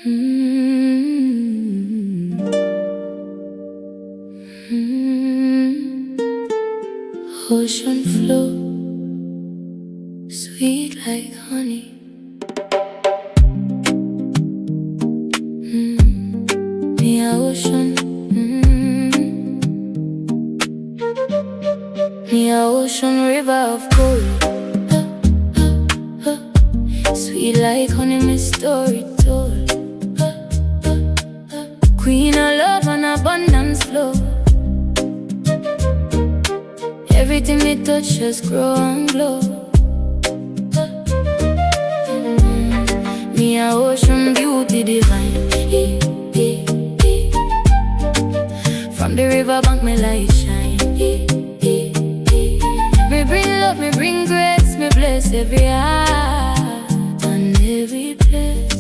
Ocean flow, sweet like honey. Me a ocean, me a ocean river of gold. Sweet like honey, my story told. Queen of love and abundance flow. Everything me touch just grow and glow. Me a ocean beauty divine. From the river bank me light shine. Me bring love, me bring grace, me bless every heart and every place.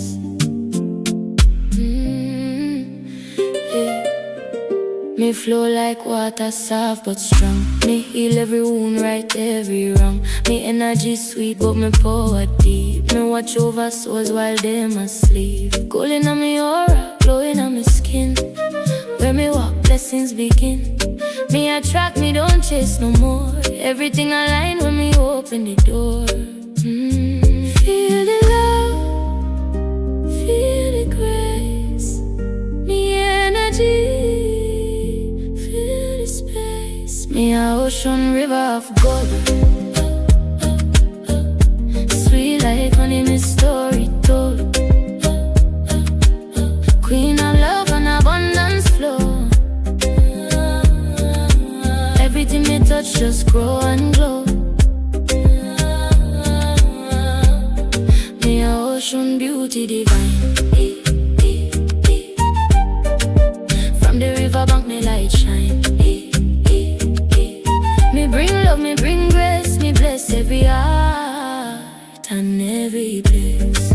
Me flow like water, soft but strong. Me heal every wound, right every wrong. Me energy sweet, but me power deep. Me watch over souls while them asleep. Gold in me aura, glowing on me skin. Where me walk, blessings begin. Me attract, me don't chase no more. Everything align when me open the door. Feel the love, feel the grace. Me energy, me a ocean river of gold. Sweet like honey, my story told. Queen of love and abundance flow. Everything me touch just grow and glow. Me a ocean beauty divine. From the river bank me light shine. Me bring love, me bring grace, me bless every heart and every place.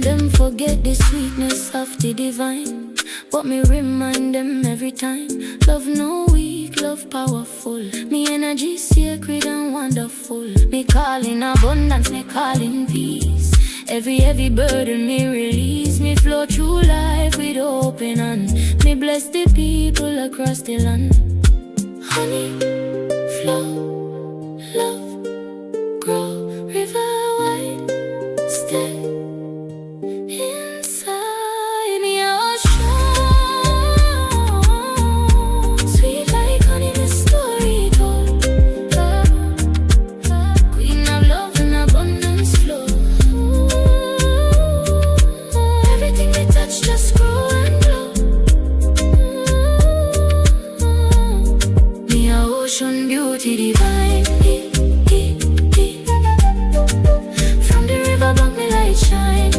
Them forget the sweetness of the divine, but me remind them every time. Love no weak, love powerful. Me energy sacred and wonderful. Me call in abundance, me call in peace. Every heavy burden me release. Me flow through life with open hand. Me bless the people across the land. Honey, flow, love, grow, river wide, stay inside me ocean. Sweet like honey, my story told. Queen of love and abundance flow. Everything we touch just grow and glow. Me a ocean beauty divine. From the river bank me light shine.